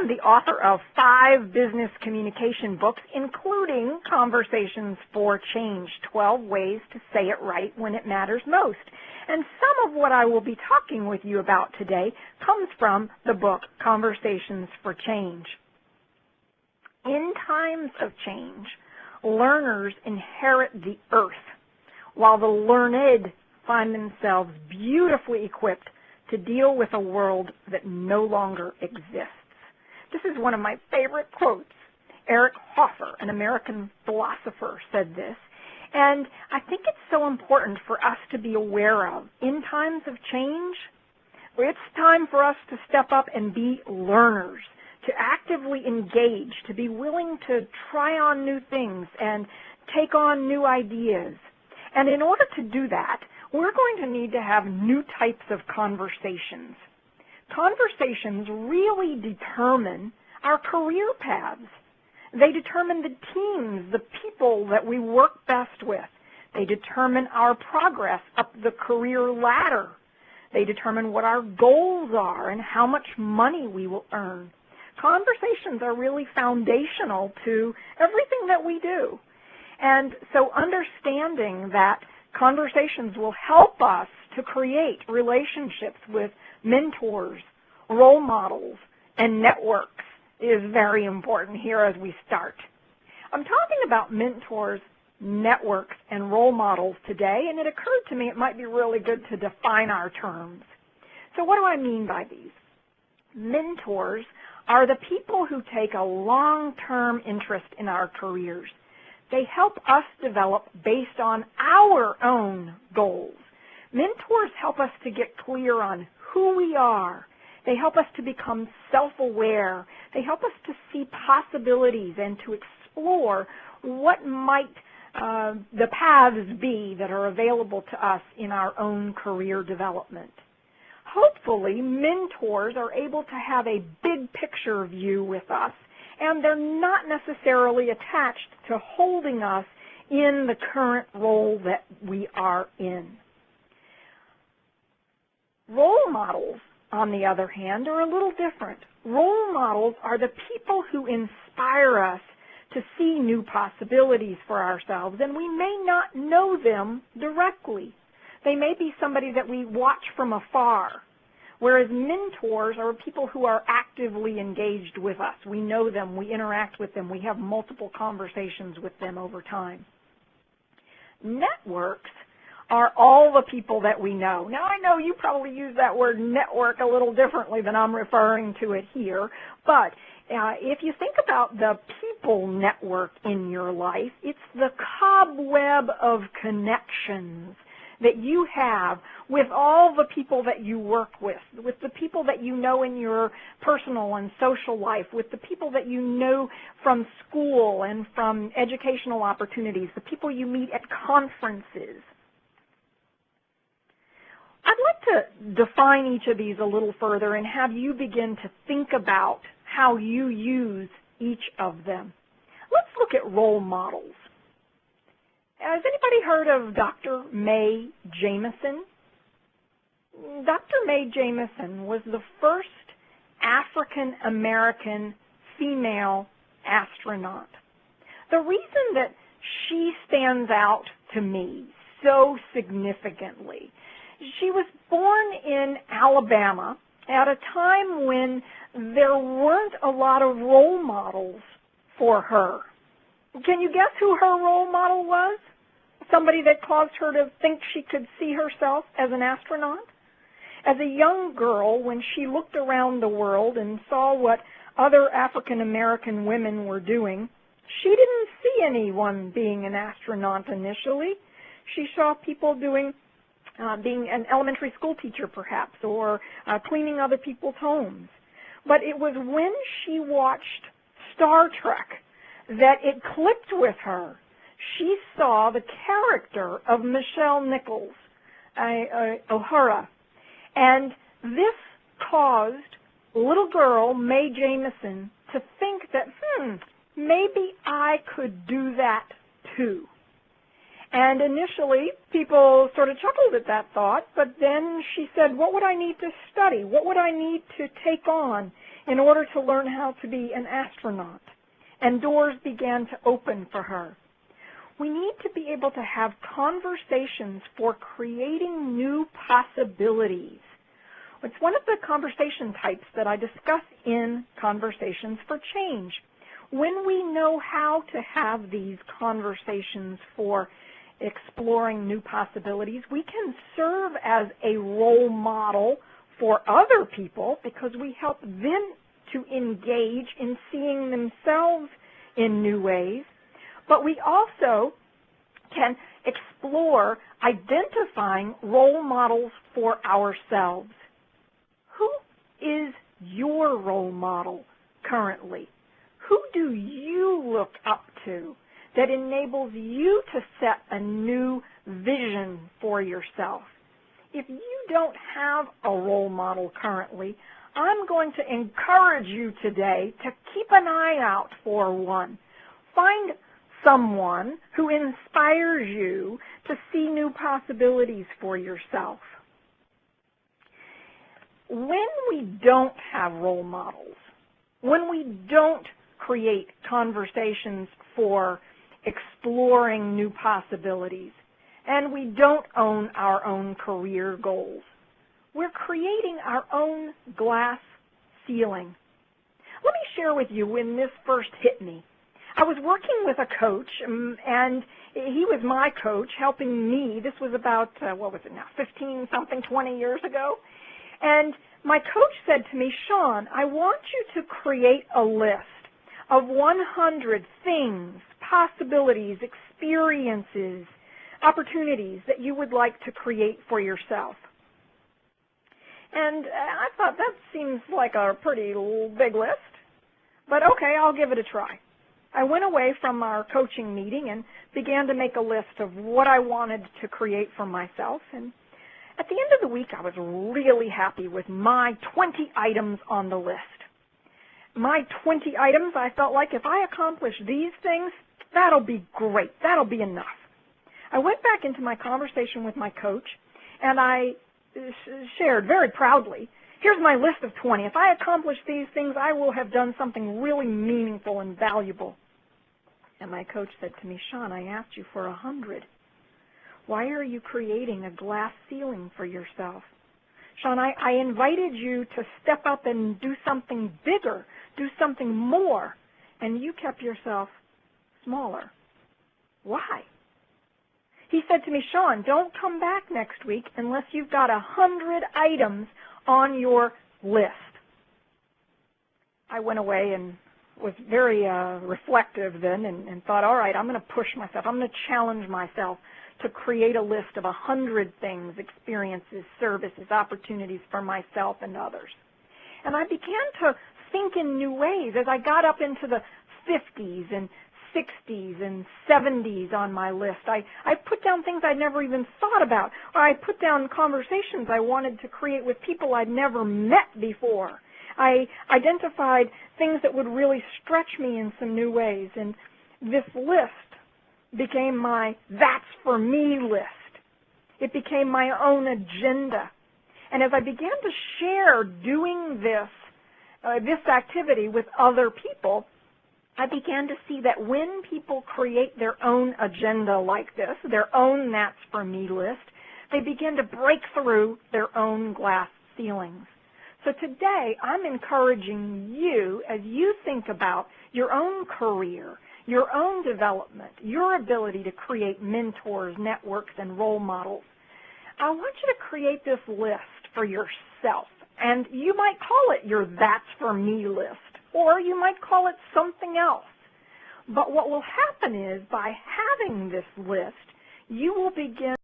am the author of 5 business communication books, including Conversations for Change, 12 Ways to Say It Right When It Matters Most. And some of what I will be talking with you about today comes from the book Conversations for Change. In times of change, learners inherit the earth, while the learned find themselves beautifully equipped to deal with a world that no longer exists. This is one of my favorite quotes. Eric Hoffer, an American philosopher, said this, and I think it's so important for us to be aware of. In times of change, it's time for us to step up and be learners, to actively engage, to be willing to try on new things and take on new ideas. And in order to do that, we're going to need to have new types of conversations. Conversations really determine our career paths. They determine the teams, the people that we work best with. They determine our progress up the career ladder. They determine what our goals are and how much money we will earn. Conversations are really foundational to everything that we do. And so understanding that conversations will help us to create relationships with mentors, role models, and networks is very important here as we start. I'm talking about mentors, networks, and role models today, and it occurred to me it might be really good to define our terms. So what do I mean by these? Mentors are the people who take a long-term interest in our careers. They help us develop based on our own goals. Mentors help us to get clear on who we are. They help us to become self-aware. They help us to see possibilities and to explore what might the paths be that are available to us in our own career development. Hopefully, mentors are able to have a big picture view with us, and they're not necessarily attached to holding us in the current role that we are in. Role models, on the other hand, are a little different. Role models are the people who inspire us to see new possibilities for ourselves, and we may not know them directly. They may be somebody that we watch from afar, whereas mentors are people who are actively engaged with us. We know them, we interact with them, we have multiple conversations with them over time. Networks are all the people that we know. Now, I know you probably use that word network a little differently than I'm referring to it here, but if you think about the people network in your life, it's the cobweb of connections that you have with all the people that you work with the people that you know in your personal and social life, with the people that you know from school and from educational opportunities, the people you meet at conferences. I'd like to define each of these a little further and have you begin to think about how you use each of them. Let's look at role models. Has anybody heard of Dr. Mae Jemison? Dr. Mae Jemison was the first African-American female astronaut. The reason that she stands out to me so significantly, she was born in Alabama at a time when there weren't a lot of role models for her. Can you guess who her role model was? Somebody that caused her to think she could see herself as an astronaut? As a young girl, when she looked around the world and saw what other African-American women were doing, she didn't see anyone being an astronaut initially. She saw people doing being an elementary school teacher perhaps, or cleaning other people's homes. But it was when she watched Star Trek that it clicked with her. She saw the character of Michelle Nichols, O'Hara, and this caused little girl Mae Jemison to think that, maybe I could do that too. And initially, people sort of chuckled at that thought, but then she said, what would I need to study? What would I need to take on in order to learn how to be an astronaut, and doors began to open for her. We need to be able to have conversations for creating new possibilities. It's one of the conversation types that I discuss in Conversations for Change. When we know how to have these conversations for exploring new possibilities, we can serve as a role model for other people because we help them to engage in seeing themselves in new ways. But we also can explore identifying role models for ourselves. Who is your role model currently? Who do you look up to that enables you to set a new vision for yourself? If you don't have a role model currently, I'm going to encourage you today to keep an eye out for one. Find someone who inspires you to see new possibilities for yourself. When we don't have role models, when we don't create conversations for exploring new possibilities, and we don't own our own career goals, we're creating our own glass ceiling. Let me share with you when this first hit me. I was working with a coach, and he was my coach, helping me. This was about, 15-something, 20 years ago. And my coach said to me, Shawn, I want you to create a list of 100 things, possibilities, experiences, opportunities that you would like to create for yourself. And I thought that seems like a pretty big list, but okay, I'll give it a try. I went away from our coaching meeting and began to make a list of what I wanted to create for myself. And at the end of the week, I was really happy with my 20 items on the list. My 20 items, I felt like if I accomplish these things, that'll be great. That'll be enough. I went back into my conversation with my coach, and I shared very proudly, here's my list of 20. If I accomplish these things, I will have done something really meaningful and valuable. And my coach said to me, Shawn, I asked you for 100. Why are you creating a glass ceiling for yourself? Shawn, I invited you to step up and do something bigger, do something more, and you kept yourself smaller. Why? He said to me, Shawn, don't come back next week unless you've got 100 items on your list. I went away and was very reflective then and thought, all right, I'm going to push myself. I'm going to challenge myself to create a list of 100 things, experiences, services, opportunities for myself and others. And I began to think in new ways as I got up into the 50s and 60s and 70s on my list. I put down things I'd never even thought about, or I put down conversations I wanted to create with people I'd never met before. I identified things that would really stretch me in some new ways, and this list became my That's For Me list. It became my own agenda. And as I began to share doing this activity with other people, I began to see that when people create their own agenda like this, their own That's For Me list, they begin to break through their own glass ceilings. So today, I'm encouraging you, as you think about your own career, your own development, your ability to create mentors, networks, and role models, I want you to create this list for yourself. And you might call it your That's For Me list, or you might call it something else. But what will happen is, by having this list, you will begin